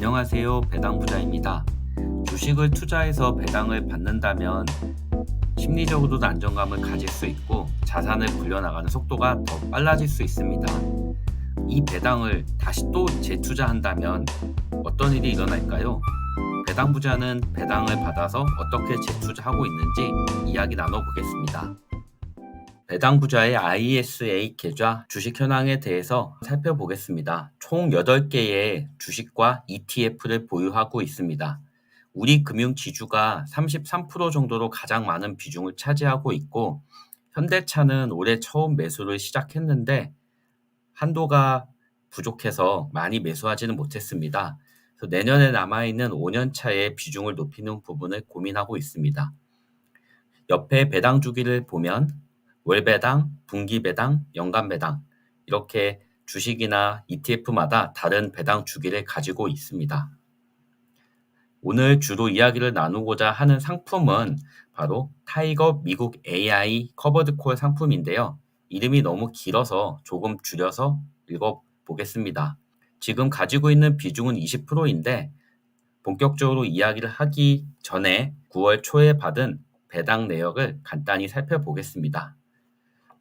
안녕하세요. 배당부자입니다. 주식을 투자해서 배당을 받는다면 심리적으로도 안정감을 가질 수 있고 자산을 불려나가는 속도가 더 빨라질 수 있습니다. 이 배당을 다시 또 재투자한다면 어떤 일이 일어날까요? 배당부자는 배당을 받아서 어떻게 재투자하고 있는지 이야기 나눠보겠습니다. 배당부자의 ISA 계좌 주식 현황에 대해서 살펴보겠습니다. 총 8개의 주식과 ETF를 보유하고 있습니다. 우리 금융지주가 33% 정도로 가장 많은 비중을 차지하고 있고, 현대차는 올해 처음 매수를 시작했는데 한도가 부족해서 많이 매수하지는 못했습니다. 그래서 내년에 남아있는 5년차의 비중을 높이는 부분을 고민하고 있습니다. 옆에 배당 주기를 보면 월배당, 분기배당, 연간배당 이렇게 주식이나 ETF마다 다른 배당 주기를 가지고 있습니다. 오늘 주로 이야기를 나누고자 하는 상품은 바로 타이거 미국 AI 커버드콜 상품인데요. 이름이 너무 길어서 조금 줄여서 읽어보겠습니다. 지금 가지고 있는 비중은 20%인데 본격적으로 이야기를 하기 전에 9월 초에 받은 배당 내역을 간단히 살펴보겠습니다.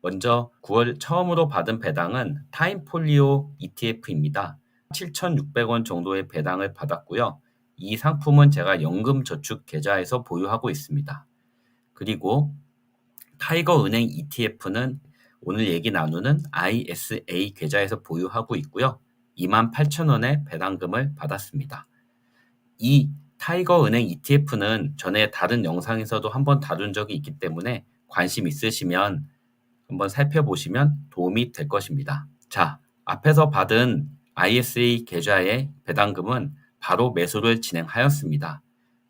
먼저 9월 처음으로 받은 배당은 타임폴리오 ETF입니다. 7,600원 정도의 배당을 받았고요. 이 상품은 제가 연금저축 계좌에서 보유하고 있습니다. 그리고 타이거은행 ETF는 오늘 얘기 나누는 ISA 계좌에서 보유하고 있고요. 28,000원의 배당금을 받았습니다. 이 타이거은행 ETF는 전에 다른 영상에서도 한번 다룬 적이 있기 때문에 관심 있으시면 한번 살펴보시면 도움이 될 것입니다. 자, 앞에서 받은 ISA 계좌의 배당금은 바로 매수를 진행하였습니다.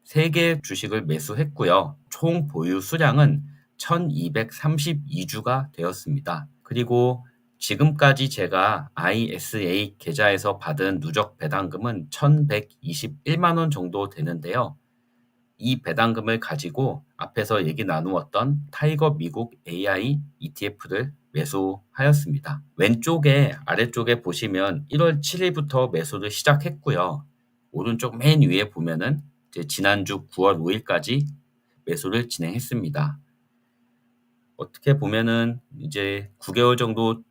3개 주식을 매수했고요. 총 보유 수량은 1232주가 되었습니다. 그리고 지금까지 제가 ISA 계좌에서 받은 누적 배당금은 1121만원 정도 되는데요. 이 배당금을 가지고 앞에서 얘기 나누었던 타이거 미국 AI ETF를 매수하였습니다. 왼쪽에 아래쪽에 보시면 1월 7일부터 매수를 시작했고요. 오른쪽 맨 위에 보면은 지난주 9월 5일까지 매수를 진행했습니다. 어떻게 보면은 이제 9개월 정도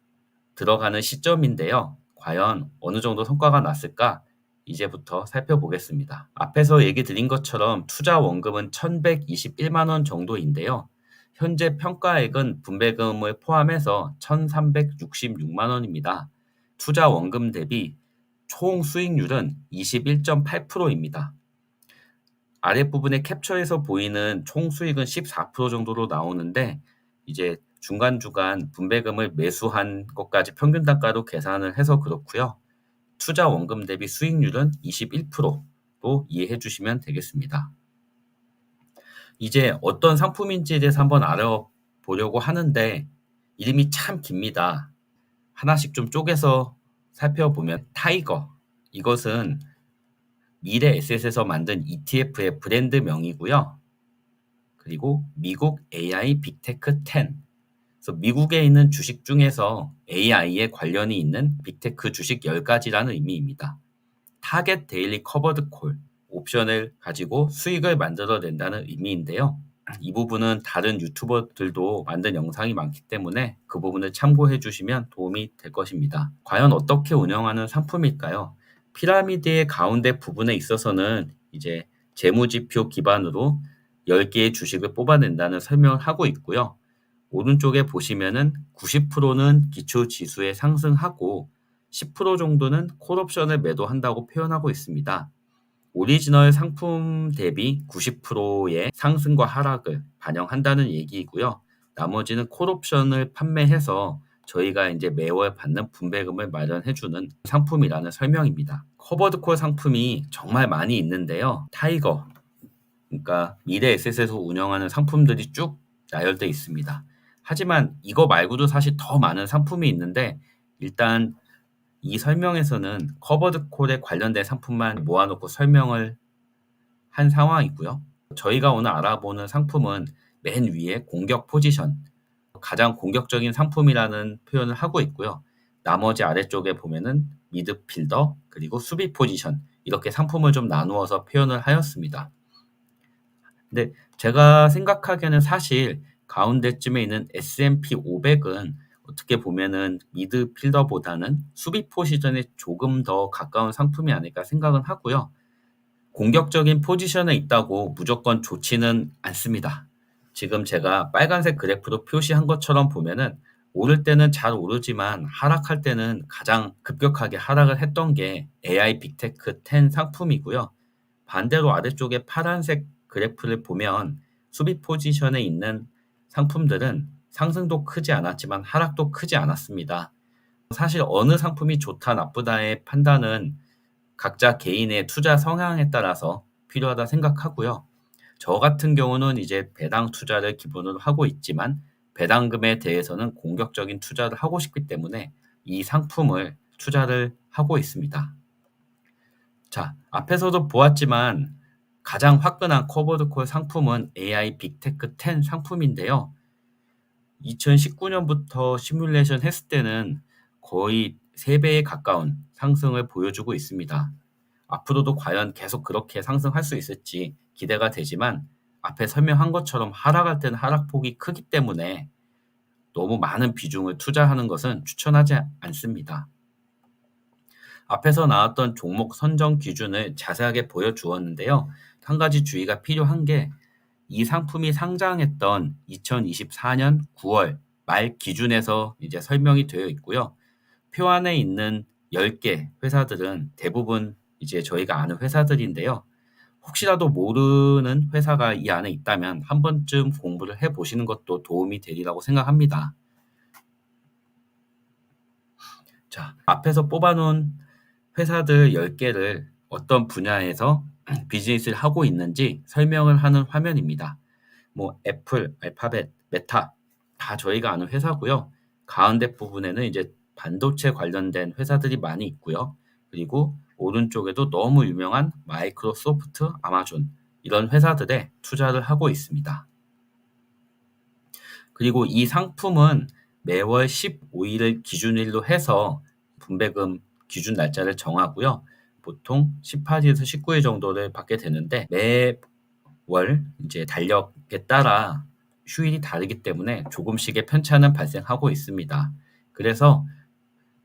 들어가는 시점인데요. 과연 어느 정도 성과가 났을까? 이제부터 살펴보겠습니다. 앞에서 얘기 드린 것처럼 투자 원금은 1,121만 원 정도인데요. 현재 평가액은 분배금을 포함해서 1,366만 원입니다. 투자 원금 대비 총 수익률은 21.8%입니다. 아랫부분에 캡처에서 보이는 총 수익은 14% 정도로 나오는데 이제 중간중간 분배금을 매수한 것까지 평균 단가로 계산을 해서 그렇고요. 투자 원금 대비 수익률은 21%로 이해해 주시면 되겠습니다. 이제 어떤 상품인지에 대해서 한번 알아보려고 하는데 이름이 참 깁니다. 하나씩 좀 쪼개서 살펴보면 타이거, 이것은 미래 에셋에서 만든 ETF의 브랜드명이고요. 그리고 미국 AI 빅테크 10, 그래서 미국에 있는 주식 중에서 AI에 관련이 있는 빅테크 주식 10가지라는 의미입니다. 타겟 데일리 커버드 콜, 옵션을 가지고 수익을 만들어낸다는 의미인데요. 이 부분은 다른 유튜버들도 만든 영상이 많기 때문에 그 부분을 참고해 주시면 도움이 될 것입니다. 과연 어떻게 운영하는 상품일까요? 피라미드의 가운데 부분에 있어서는 이제 재무지표 기반으로 10개의 주식을 뽑아낸다는 설명을 하고 있고요. 오른쪽에 보시면은 90%는 기초 지수에 상승하고 10% 정도는 콜옵션을 매도한다고 표현하고 있습니다. 오리지널 상품 대비 90%의 상승과 하락을 반영한다는 얘기이고요. 나머지는 콜옵션을 판매해서 저희가 이제 매월 받는 분배금을 마련해주는 상품이라는 설명입니다. 커버드콜 상품이 정말 많이 있는데요. 타이거, 그러니까 미래 에셋에서 운영하는 상품들이 쭉 나열되어 있습니다. 하지만 이거 말고도 사실 더 많은 상품이 있는데 일단 이 설명에서는 커버드콜에 관련된 상품만 모아놓고 설명을 한 상황이고요. 저희가 오늘 알아보는 상품은 맨 위에 공격 포지션, 가장 공격적인 상품이라는 표현을 하고 있고요. 나머지 아래쪽에 보면은 미드필더 그리고 수비 포지션 이렇게 상품을 좀 나누어서 표현을 하였습니다. 근데 제가 생각하기에는 사실 가운데쯤에 있는 S&P 500은 어떻게 보면은 미드필더보다는 수비 포지션에 조금 더 가까운 상품이 아닐까 생각은 하고요. 공격적인 포지션에 있다고 무조건 좋지는 않습니다. 지금 제가 빨간색 그래프로 표시한 것처럼 보면은 오를 때는 잘 오르지만 하락할 때는 가장 급격하게 하락을 했던 게 AI 빅테크 10 상품이고요. 반대로 아래쪽에 파란색 그래프를 보면 수비 포지션에 있는 상품들은 상승도 크지 않았지만 하락도 크지 않았습니다. 사실 어느 상품이 좋다 나쁘다의 판단은 각자 개인의 투자 성향에 따라서 필요하다 생각하고요. 저 같은 경우는 이제 배당 투자를 기본으로 하고 있지만 배당금에 대해서는 공격적인 투자를 하고 싶기 때문에 이 상품을 투자를 하고 있습니다. 자, 앞에서도 보았지만 가장 화끈한 커버드콜 상품은 AI 빅테크 10 상품인데요. 2019년부터 시뮬레이션 했을 때는 거의 3배에 가까운 상승을 보여주고 있습니다. 앞으로도 과연 계속 그렇게 상승할 수 있을지 기대가 되지만 앞에 설명한 것처럼 하락할 때는 하락폭이 크기 때문에 너무 많은 비중을 투자하는 것은 추천하지 않습니다. 앞에서 나왔던 종목 선정 기준을 자세하게 보여주었는데요. 한 가지 주의가 필요한 게 이 상품이 상장했던 2024년 9월 말 기준에서 이제 설명이 되어 있고요. 표 안에 있는 10개 회사들은 대부분 이제 저희가 아는 회사들인데요. 혹시라도 모르는 회사가 이 안에 있다면 한 번쯤 공부를 해 보시는 것도 도움이 되리라고 생각합니다. 자, 앞에서 뽑아놓은 회사들 10개를 어떤 분야에서 비즈니스를 하고 있는지 설명을 하는 화면입니다. 뭐 애플, 알파벳, 메타 다 저희가 아는 회사고요. 가운데 부분에는 이제 반도체 관련된 회사들이 많이 있고요. 그리고 오른쪽에도 너무 유명한 마이크로소프트, 아마존 이런 회사들에 투자를 하고 있습니다. 그리고 이 상품은 매월 15일을 기준일로 해서 분배금 기준 날짜를 정하고요. 보통 18일에서 19일 정도를 받게 되는데 매월 이제 달력에 따라 휴일이 다르기 때문에 조금씩의 편차는 발생하고 있습니다. 그래서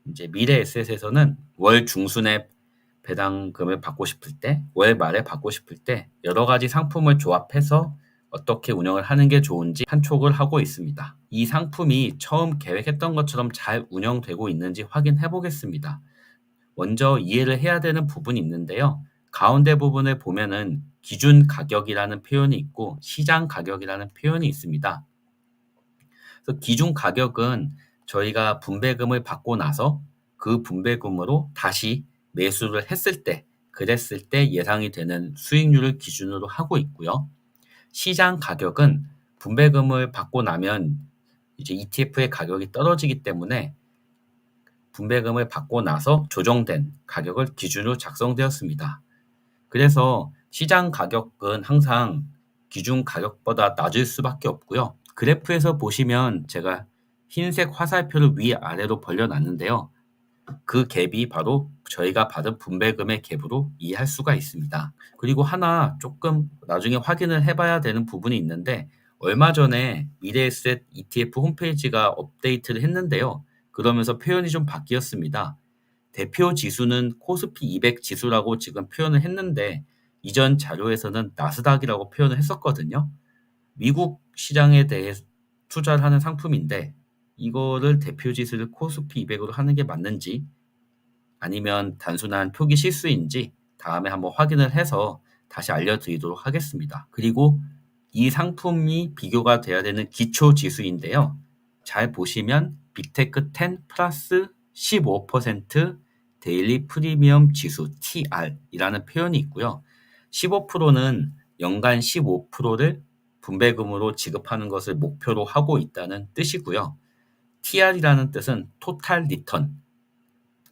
이제 미래에셋에서는 월 중순에 배당금을 받고 싶을 때, 월 말에 받고 싶을 때 여러 가지 상품을 조합해서 어떻게 운영을 하는 게 좋은지 한촉을 하고 있습니다. 이 상품이 처음 계획했던 것처럼 잘 운영되고 있는지 확인해 보겠습니다. 먼저 이해를 해야 되는 부분이 있는데요. 가운데 부분을 보면은 기준 가격이라는 표현이 있고 시장 가격이라는 표현이 있습니다. 그래서 기준 가격은 저희가 분배금을 받고 나서 그 분배금으로 다시 매수를 했을 때, 그랬을 때 예상이 되는 수익률을 기준으로 하고 있고요. 시장 가격은 분배금을 받고 나면 이제 ETF의 가격이 떨어지기 때문에 분배금을 받고 나서 조정된 가격을 기준으로 작성되었습니다. 그래서 시장 가격은 항상 기준 가격보다 낮을 수밖에 없고요. 그래프에서 보시면 제가 흰색 화살표를 위아래로 벌려놨는데요. 그 갭이 바로 저희가 받은 분배금의 갭으로 이해할 수가 있습니다. 그리고 하나 조금 나중에 확인을 해봐야 되는 부분이 있는데 얼마 전에 미래에셋 ETF 홈페이지가 업데이트를 했는데요. 그러면서 표현이 좀 바뀌었습니다. 대표 지수는 코스피 200 지수라고 지금 표현을 했는데 이전 자료에서는 나스닥이라고 표현을 했었거든요. 미국 시장에 대해 투자를 하는 상품인데 이거를 대표 지수를 코스피 200으로 하는 게 맞는지 아니면 단순한 표기 실수인지 다음에 한번 확인을 해서 다시 알려드리도록 하겠습니다. 그리고 이 상품이 비교가 돼야 되는 기초 지수인데요. 잘 보시면 빅테크 10 플러스 15% 데일리 프리미엄 지수 TR이라는 표현이 있고요. 15%는 연간 15%를 분배금으로 지급하는 것을 목표로 하고 있다는 뜻이고요. TR이라는 뜻은 토탈 리턴,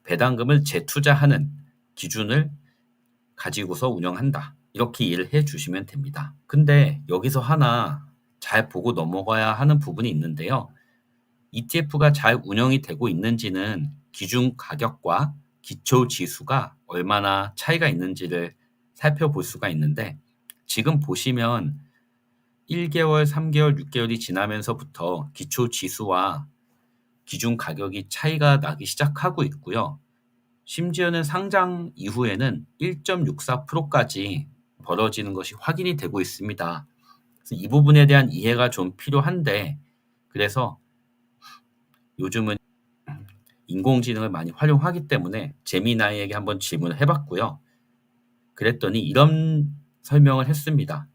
배당금을 재투자하는 기준을 가지고서 운영한다. 이렇게 이해를 해 주시면 됩니다. 근데 여기서 하나 잘 보고 넘어가야 하는 부분이 있는데요. ETF가 잘 운영이 되고 있는지는 기준 가격과 기초 지수가 얼마나 차이가 있는지를 살펴볼 수가 있는데, 지금 보시면 1개월, 3개월, 6개월이 지나면서부터 기초 지수와 기준 가격이 차이가 나기 시작하고 있고요. 심지어는 상장 이후에는 1.64%까지 벌어지는 것이 확인이 되고 있습니다. 그래서 이 부분에 대한 이해가 좀 필요한데, 그래서 요즘은 인공지능을 많이 활용하기 때문에 제미나이에게 한번 질문을 해봤고요. 그랬더니 이런 설명을 했습니다.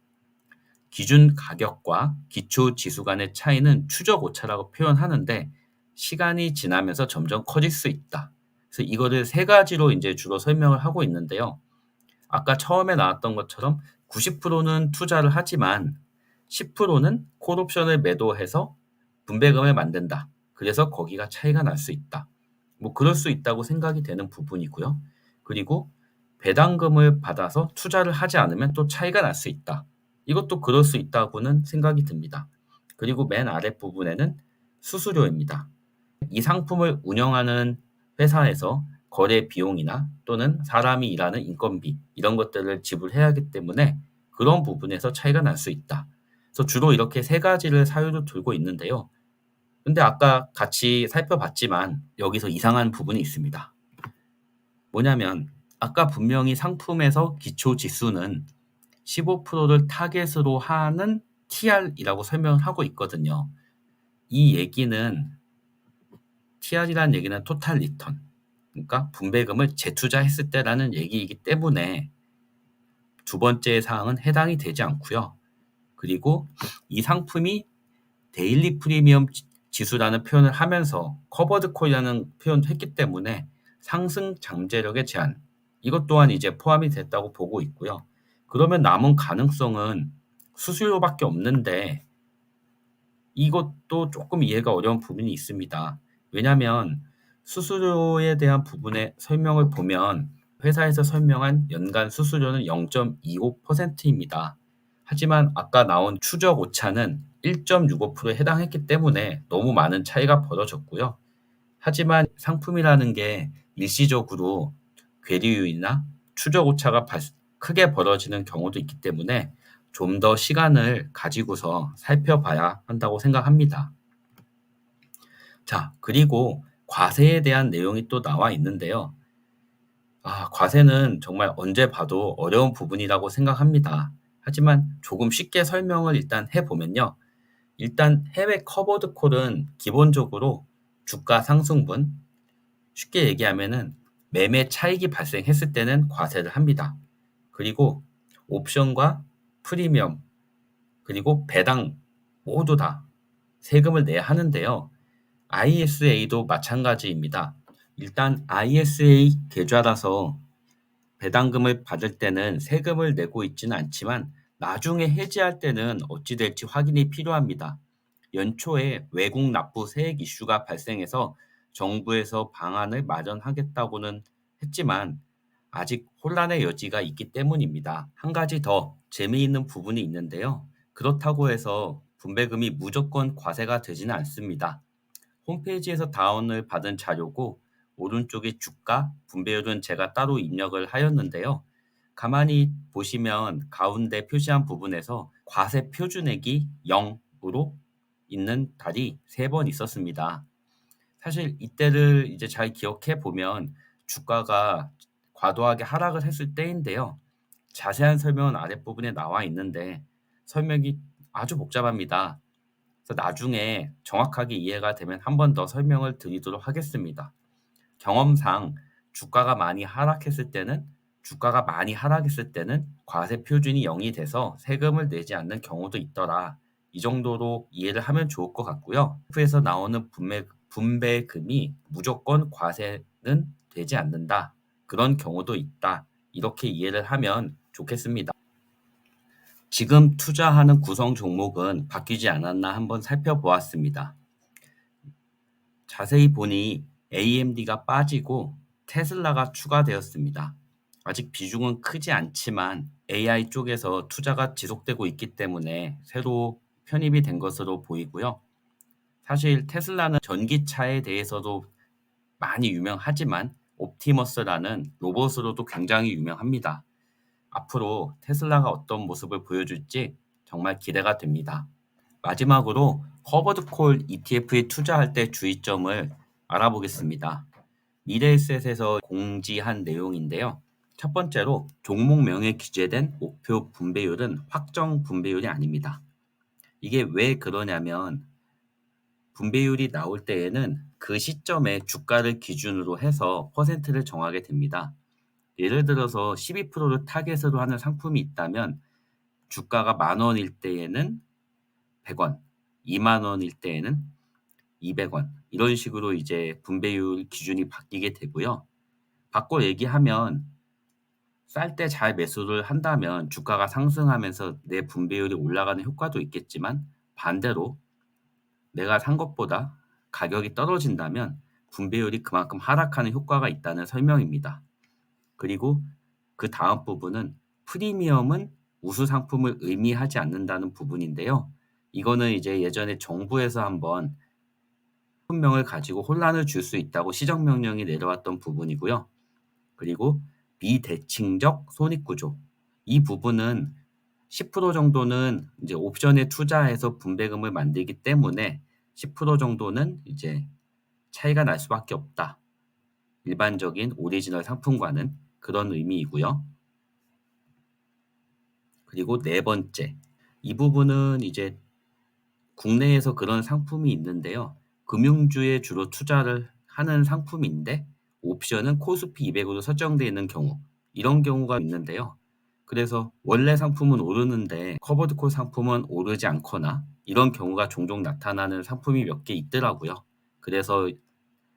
기준 가격과 기초 지수 간의 차이는 추적 오차라고 표현하는데, 시간이 지나면서 점점 커질 수 있다. 그래서 이거를 세 가지로 이제 주로 설명을 하고 있는데요. 아까 처음에 나왔던 것처럼 90%는 투자를 하지만 10%는 콜옵션을 매도해서 분배금을 만든다. 그래서 거기가 차이가 날 수 있다. 뭐 그럴 수 있다고 생각이 되는 부분이고요. 그리고 배당금을 받아서 투자를 하지 않으면 또 차이가 날 수 있다. 이것도 그럴 수 있다고는 생각이 듭니다. 그리고 맨 아랫부분에는 수수료입니다. 이 상품을 운영하는 회사에서 거래 비용이나 또는 사람이 일하는 인건비 이런 것들을 지불해야 하기 때문에 그런 부분에서 차이가 날 수 있다. 그래서 주로 이렇게 세 가지를 사유로 들고 있는데요. 근데 아까 같이 살펴봤지만 여기서 이상한 부분이 있습니다. 뭐냐면 아까 분명히 상품에서 기초 지수는 15%를 타겟으로 하는 TR이라고 설명을 하고 있거든요. 이 얘기는 TR이라는 얘기는 토탈 리턴, 그러니까 분배금을 재투자했을 때라는 얘기이기 때문에 두 번째 사항은 해당이 되지 않고요. 그리고 이 상품이 데일리 프리미엄 지수라는 표현을 하면서 커버드 콜이라는 표현을 했기 때문에 상승 잠재력의 제한, 이것 또한 이제 포함이 됐다고 보고 있고요. 그러면 남은 가능성은 수수료밖에 없는데 이것도 조금 이해가 어려운 부분이 있습니다. 왜냐하면 수수료에 대한 부분의 설명을 보면 회사에서 설명한 연간 수수료는 0.25%입니다. 하지만 아까 나온 추적 오차는 1.65%에 해당했기 때문에 너무 많은 차이가 벌어졌고요. 하지만 상품이라는 게 일시적으로 괴리율이나 추적 오차가 크게 벌어지는 경우도 있기 때문에 좀 더 시간을 가지고서 살펴봐야 한다고 생각합니다. 자, 그리고 과세에 대한 내용이 또 나와 있는데요. 과세는 정말 언제 봐도 어려운 부분이라고 생각합니다. 하지만 조금 쉽게 설명을 일단 해보면요. 일단 해외 커버드 콜은 기본적으로 주가 상승분, 쉽게 얘기하면은 매매 차익이 발생했을 때는 과세를 합니다. 그리고 옵션과 프리미엄, 그리고 배당 모두 다 세금을 내야 하는데요. ISA도 마찬가지입니다. 일단 ISA 계좌라서 배당금을 받을 때는 세금을 내고 있지는 않지만 나중에 해지할 때는 어찌 될지 확인이 필요합니다. 연초에 외국 납부 세액 이슈가 발생해서 정부에서 방안을 마련하겠다고는 했지만 아직 혼란의 여지가 있기 때문입니다. 한 가지 더 재미있는 부분이 있는데요. 그렇다고 해서 분배금이 무조건 과세가 되지는 않습니다. 홈페이지에서 다운을 받은 자료고 오른쪽에 주가, 분배율은 제가 따로 입력을 하였는데요. 가만히 보시면 가운데 표시한 부분에서 과세 표준액이 0으로 있는 달이 3번 있었습니다. 사실 이때를 이제 잘 기억해 보면 주가가 과도하게 하락을 했을 때인데요. 자세한 설명은 아랫부분에 나와 있는데 설명이 아주 복잡합니다. 그래서 나중에 정확하게 이해가 되면 한 번 더 설명을 드리도록 하겠습니다. 경험상 주가가 많이 하락했을 때는 과세 표준이 0이 돼서 세금을 내지 않는 경우도 있더라. 이 정도로 이해를 하면 좋을 것 같고요. 에서 나오는 분배금이 무조건 과세는 되지 않는다. 그런 경우도 있다. 이렇게 이해를 하면 좋겠습니다. 지금 투자하는 구성 종목은 바뀌지 않았나 한번 살펴보았습니다. 자세히 보니 AMD가 빠지고 테슬라가 추가되었습니다. 아직 비중은 크지 않지만 AI 쪽에서 투자가 지속되고 있기 때문에 새로 편입이 된 것으로 보이고요. 사실 테슬라는 전기차에 대해서도 많이 유명하지만 옵티머스라는 로봇으로도 굉장히 유명합니다. 앞으로 테슬라가 어떤 모습을 보여줄지 정말 기대가 됩니다. 마지막으로 커버드콜 ETF에 투자할 때 주의점을 알아보겠습니다. 미래에셋에서 공지한 내용인데요. 첫 번째로 종목명에 기재된 목표 분배율은 확정 분배율이 아닙니다. 이게 왜 그러냐면 분배율이 나올 때에는 그 시점에 주가를 기준으로 해서 퍼센트를 정하게 됩니다. 예를 들어서 12%를 타겟으로 하는 상품이 있다면 주가가 10,000원일 때에는 100원, 20,000원일 때에는 200원 이런 식으로 이제 분배율 기준이 바뀌게 되고요. 바꿔 얘기하면 쌀 때 잘 매수를 한다면 주가가 상승하면서 내 분배율이 올라가는 효과도 있겠지만 반대로 내가 산 것보다 가격이 떨어진다면 분배율이 그만큼 하락하는 효과가 있다는 설명입니다. 그리고 그 다음 부분은 프리미엄은 우수 상품을 의미하지 않는다는 부분인데요. 이거는 이제 예전에 정부에서 한번 상품명을 가지고 혼란을 줄 수 있다고 시정명령이 내려왔던 부분이고요. 그리고 비대칭적 손익구조. 이 부분은 10% 정도는 이제 옵션에 투자해서 분배금을 만들기 때문에 10% 정도는 이제 차이가 날 수밖에 없다. 일반적인 오리지널 상품과는 그런 의미이고요. 그리고 네 번째, 이 부분은 이제 국내에서 그런 상품이 있는데요. 금융주에 주로 투자를 하는 상품인데 옵션은 코스피 200으로 설정되어 있는 경우, 이런 경우가 있는데요. 그래서 원래 상품은 오르는데 커버드콜 상품은 오르지 않거나 이런 경우가 종종 나타나는 상품이 몇 개 있더라고요. 그래서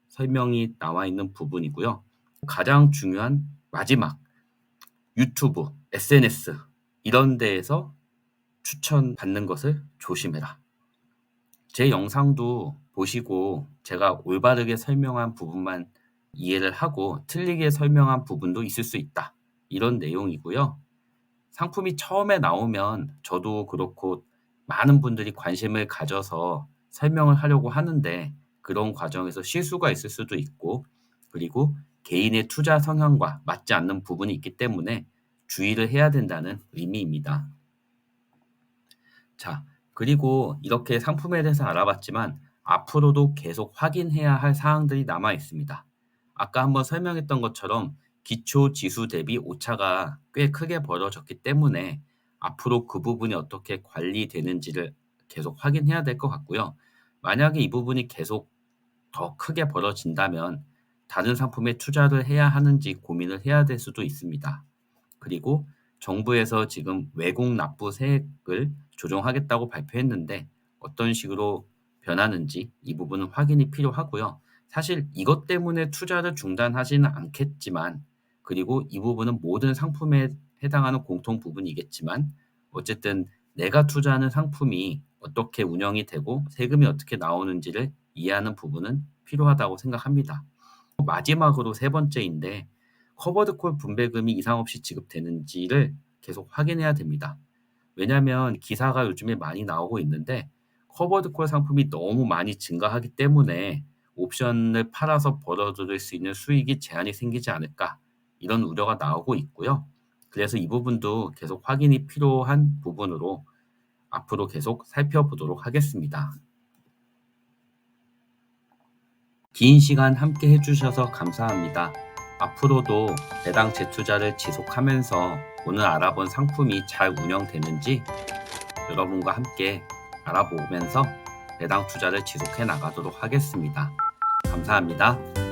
설명이 나와 있는 부분이고요. 가장 중요한 마지막, 유튜브, SNS 이런 데에서 추천받는 것을 조심해라. 제 영상도 보시고 제가 올바르게 설명한 부분만 이해를 하고 틀리게 설명한 부분도 있을 수 있다. 이런 내용이고요. 상품이 처음에 나오면 저도 그렇고 많은 분들이 관심을 가져서 설명을 하려고 하는데 그런 과정에서 실수가 있을 수도 있고 그리고 개인의 투자 성향과 맞지 않는 부분이 있기 때문에 주의를 해야 된다는 의미입니다. 자, 그리고 이렇게 상품에 대해서 알아봤지만 앞으로도 계속 확인해야 할 사항들이 남아 있습니다. 아까 한번 설명했던 것처럼 기초 지수 대비 오차가 꽤 크게 벌어졌기 때문에 앞으로 그 부분이 어떻게 관리되는지를 계속 확인해야 될 것 같고요. 만약에 이 부분이 계속 더 크게 벌어진다면 다른 상품에 투자를 해야 하는지 고민을 해야 될 수도 있습니다. 그리고 정부에서 지금 외국 납부 세액을 조정하겠다고 발표했는데 어떤 식으로 변하는지 이 부분은 확인이 필요하고요. 사실 이것 때문에 투자를 중단하지는 않겠지만 그리고 이 부분은 모든 상품에 해당하는 공통 부분이겠지만 어쨌든 내가 투자하는 상품이 어떻게 운영이 되고 세금이 어떻게 나오는지를 이해하는 부분은 필요하다고 생각합니다. 마지막으로 세 번째인데 커버드콜 분배금이 이상 없이 지급되는지를 계속 확인해야 됩니다. 왜냐하면 기사가 요즘에 많이 나오고 있는데 커버드콜 상품이 너무 많이 증가하기 때문에 옵션을 팔아서 벌어들일 수 있는 수익이 제한이 생기지 않을까 이런 우려가 나오고 있고요. 그래서 이 부분도 계속 확인이 필요한 부분으로 앞으로 계속 살펴보도록 하겠습니다. 긴 시간 함께 해주셔서 감사합니다. 앞으로도 배당 재투자를 지속하면서 오늘 알아본 상품이 잘 운영되는지 여러분과 함께 알아보면서 배당 투자를 지속해 나가도록 하겠습니다. 감사합니다.